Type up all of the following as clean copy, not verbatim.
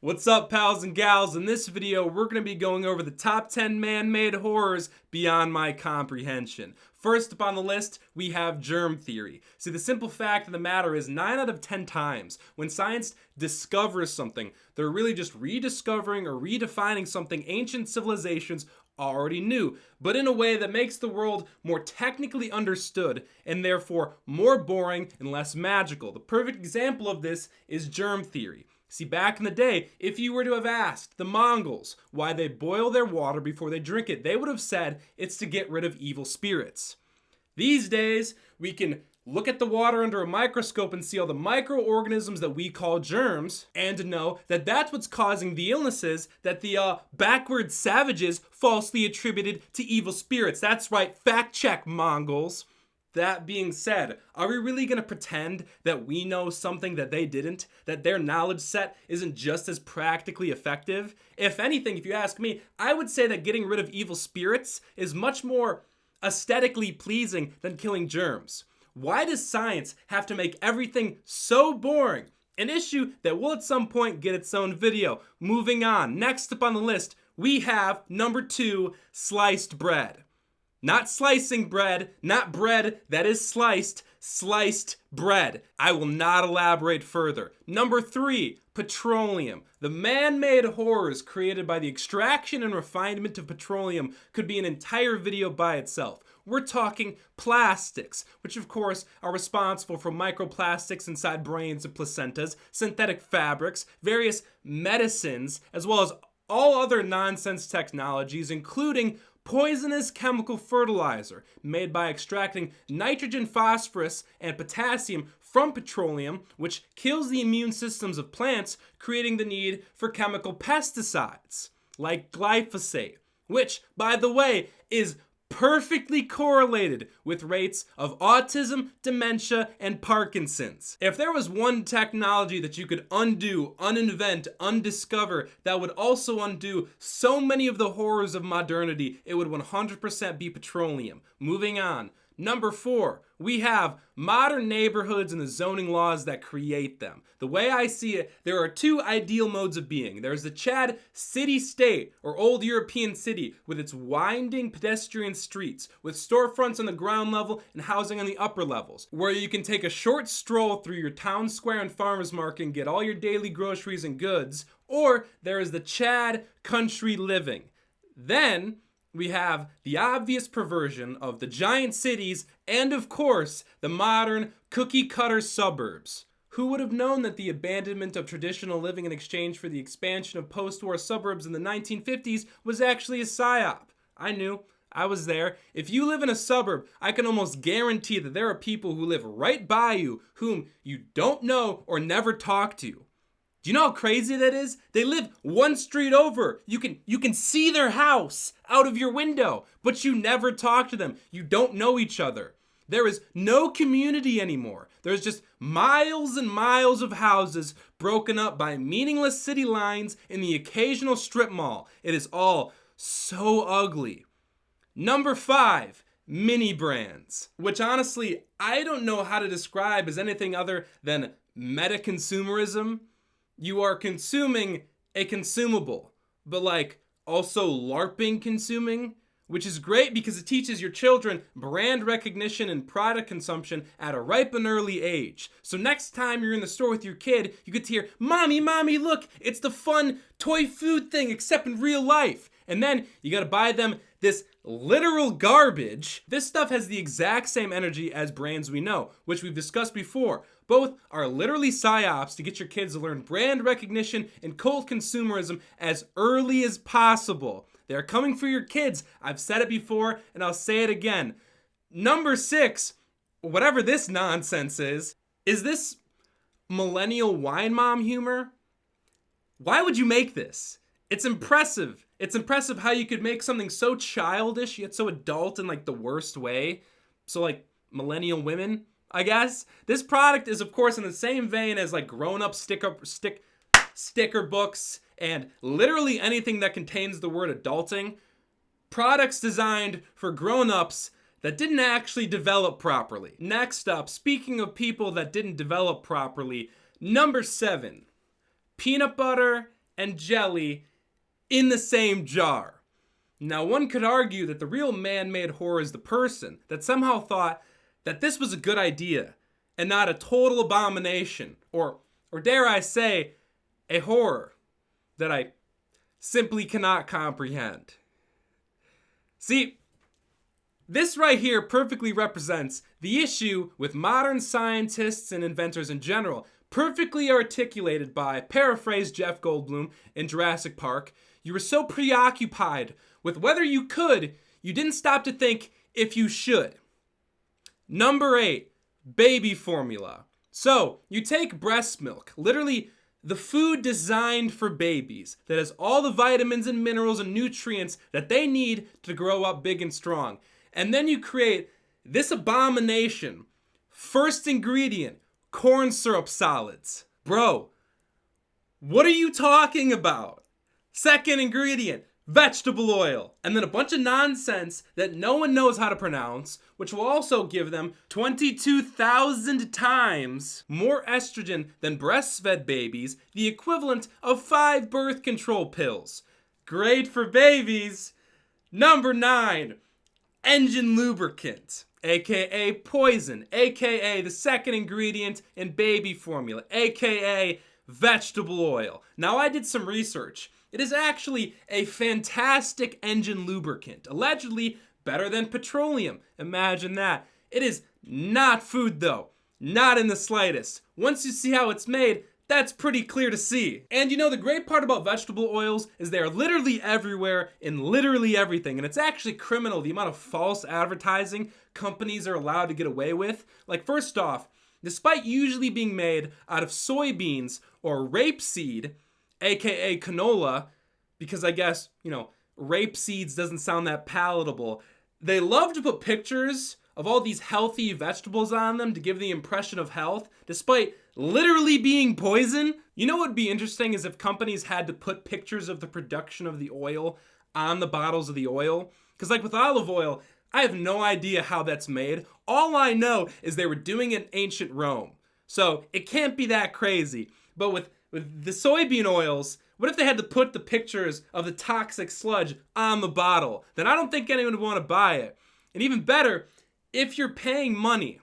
What's up, pals and gals? In this video, we're going to be going over the top 10 man-made horrors beyond my comprehension. First up on the list, we have germ theory. See, the simple fact of the matter is 9 out of 10 times when science discovers something, they're really just rediscovering or redefining something ancient civilizations already knew, but in a way that makes the world more technically understood and therefore more boring and less magical. The perfect example of this is germ theory. See, back in the day, if you were to have asked the Mongols why they boil their water before they drink it, they would have said it's to get rid of evil spirits. These days, we can look at the water under a microscope and see all the microorganisms that we call germs, and to know that that's what's causing the illnesses that the backward savages falsely attributed to evil spirits. That's right, fact check, Mongols. That being said, are we really going to pretend that we know something that they didn't? That their knowledge set isn't just as practically effective? If anything, if you ask me, I would say that getting rid of evil spirits is much more aesthetically pleasing than killing germs. Why does science have to make everything so boring? An issue that will at some point get its own video. Moving on, next up on the list, we have number 2, sliced bread. Not slicing bread, not bread that is sliced bread. I will not elaborate further. Number 3, petroleum. The man-made horrors created by the extraction and refinement of petroleum could be an entire video by itself. We're talking plastics, which of course are responsible for microplastics inside brains and placentas, synthetic fabrics, various medicines, as well as all other nonsense technologies, including poisonous chemical fertilizer made by extracting nitrogen, phosphorus, and potassium from petroleum, which kills the immune systems of plants, creating the need for chemical pesticides like glyphosate, which, by the way, is perfectly correlated with rates of autism, dementia, and Parkinson's. If there was one technology that you could undo, uninvent, undiscover, that would also undo so many of the horrors of modernity, it would 100% be petroleum. Moving on. Number 4, we have modern neighborhoods and the zoning laws that create them. The way I see it, there are 2 ideal modes of being. There's the Chad city-state, or old European city, with its winding pedestrian streets, with storefronts on the ground level and housing on the upper levels, where you can take a short stroll through your town square and farmer's market and get all your daily groceries and goods. Or there is the Chad country living. Then we have the obvious perversion of the giant cities and, of course, the modern cookie-cutter suburbs. Who would have known that the abandonment of traditional living in exchange for the expansion of post-war suburbs in the 1950s was actually a psyop? I knew. I was there. If you live in a suburb, I can almost guarantee that there are people who live right by you whom you don't know or never talk to. Do you know how crazy that is? They live one street over. You can see their house out of your window, but you never talk to them. You don't know each other. There is no community anymore. There's just miles and miles of houses broken up by meaningless city lines in the occasional strip mall. It is all so ugly. Number 5, mini brands, which honestly, I don't know how to describe as anything other than meta-consumerism. You are consuming a consumable, but also LARPing consuming, which is great because it teaches your children brand recognition and product consumption at a ripe and early age. So next time you're in the store with your kid, you get to hear, Mommy, look, it's the fun toy food thing except in real life. And then you gotta buy them this literal garbage. This stuff has the exact same energy as brands we know, which we've discussed before. Both are literally psyops to get your kids to learn brand recognition and cult consumerism as early as possible. They're coming for your kids. I've said it before and I'll say it again. Number 6, whatever this nonsense is this millennial wine mom humor? Why would you make this? It's impressive. It's impressive how you could make something so childish yet so adult in the worst way. So millennial women, I guess. This product is of course in the same vein as grown-up sticker books and literally anything that contains the word adulting. Products designed for grown-ups that didn't actually develop properly. Next up, speaking of people that didn't develop properly, number 7, peanut butter and jelly in the same jar. Now, one could argue that the real man-made horror is the person that somehow thought that this was a good idea and not a total abomination, or dare I say, a horror that I simply cannot comprehend. See, this right here perfectly represents the issue with modern scientists and inventors in general, perfectly articulated by, paraphrase Jeff Goldblum in Jurassic Park, you were so preoccupied with whether you could, you didn't stop to think if you should. Number 8, baby formula. So, you take breast milk, literally the food designed for babies, that has all the vitamins and minerals and nutrients that they need to grow up big and strong. And then you create this abomination. First ingredient, corn syrup solids. Bro, what are you talking about? Second ingredient, vegetable oil. And then a bunch of nonsense that no one knows how to pronounce, which will also give them 22,000 times more estrogen than breastfed babies, the equivalent of 5 birth control pills. Great for babies. Number 9, engine lubricant, aka poison, aka the second ingredient in baby formula, aka vegetable oil. Now, I did some research. It is actually a fantastic engine lubricant, allegedly better than petroleum. Imagine that. It is not food though, not in the slightest. Once you see how it's made, that's pretty clear to see. And you know, the great part about vegetable oils is they are literally everywhere in literally everything. And it's actually criminal the amount of false advertising companies are allowed to get away with. Like, first off, despite usually being made out of soybeans or rapeseed, aka canola, because I guess, rape seeds doesn't sound that palatable, they love to put pictures of all these healthy vegetables on them to give the impression of health, despite literally being poison. You know what would be interesting is if companies had to put pictures of the production of the oil on the bottles of the oil. Because like with olive oil, I have no idea how that's made. All I know is they were doing it in ancient Rome. So it can't be that crazy. But with the soybean oils, what if they had to put the pictures of the toxic sludge on the bottle? Then I don't think anyone would want to buy it. And even better, if you're paying money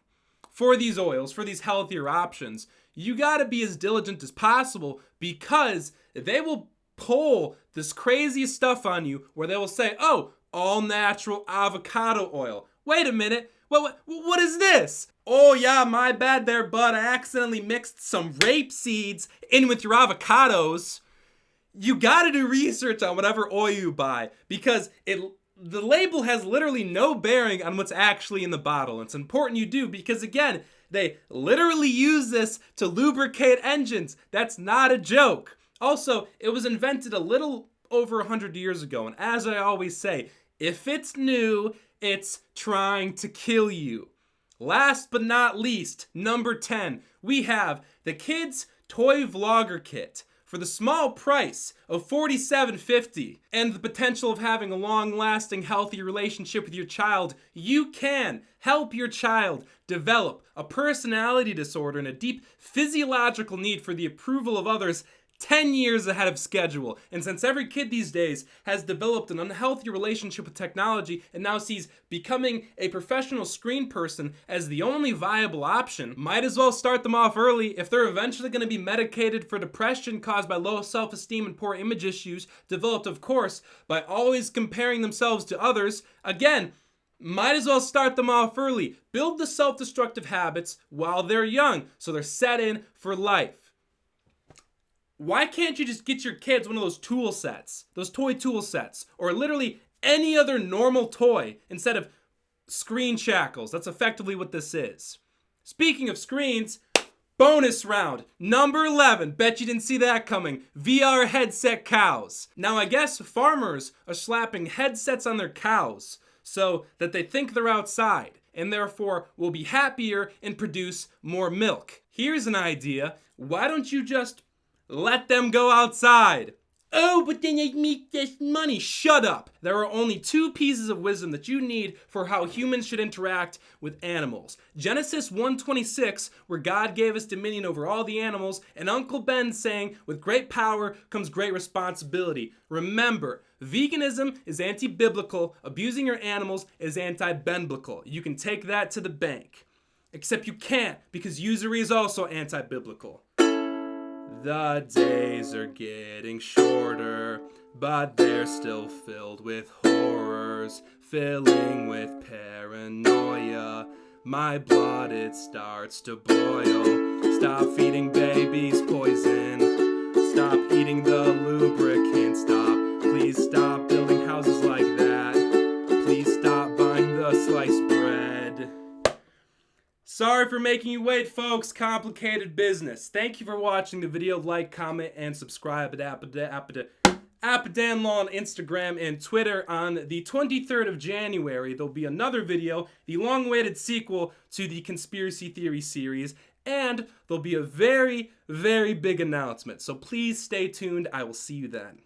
for these oils, for these healthier options, you gotta be as diligent as possible, because they will pull this crazy stuff on you where they will say, oh, all natural avocado oil. Wait a minute, what is this? Oh yeah, my bad there, bud. I accidentally mixed some rape seeds in with your avocados. You gotta do research on whatever oil you buy, because the label has literally no bearing on what's actually in the bottle. It's important you do, because again, they literally use this to lubricate engines. That's not a joke. Also, it was invented a little over 100 years ago, and as I always say, if it's new, it's trying to kill you. Last but not least, number 10, we have the Kids Toy Vlogger Kit for the small price of $47.50 and the potential of having a long-lasting, healthy relationship with your child. You can help your child develop a personality disorder and a deep physiological need for the approval of others 10 years ahead of schedule. And since every kid these days has developed an unhealthy relationship with technology and now sees becoming a professional screen person as the only viable option, might as well start them off early if they're eventually going to be medicated for depression caused by low self-esteem and poor image issues, developed, of course, by always comparing themselves to others. Again, might as well start them off early. Build the self-destructive habits while they're young so they're set in for life. Why can't you just get your kids one of those tool sets, those toy tool sets, or literally any other normal toy instead of screen shackles? That's effectively what this is. Speaking of screens, bonus round, number 11. Bet you didn't see that coming. VR headset cows. Now I guess farmers are slapping headsets on their cows so that they think they're outside and therefore will be happier and produce more milk. Here's an idea. Why don't you just let them go outside? Oh, but then I make this money. Shut up. There are only two pieces of wisdom that you need for how humans should interact with animals. Genesis 1:26, where God gave us dominion over all the animals, and Uncle Ben saying, with great power comes great responsibility. Remember, veganism is anti-biblical, abusing your animals is anti-benblical. You can take that to the bank. Except you can't, because usury is also anti-biblical. The days are getting shorter, but they're still filled with horrors, filling with paranoia. My blood, it starts to boil. Stop feeding babies poison. Stop eating the lubricant. Stop. Please stop building houses like that. Please stop buying the sliced bread. Sorry for making you wait, folks. Complicated business. Thank you for watching the video. Like, comment, and subscribe at Appadanlaw on Instagram and Twitter. On the 23rd of January, there'll be another video, the long-awaited sequel to the Conspiracy Theory series, and there'll be a very, very big announcement. So please stay tuned. I will see you then.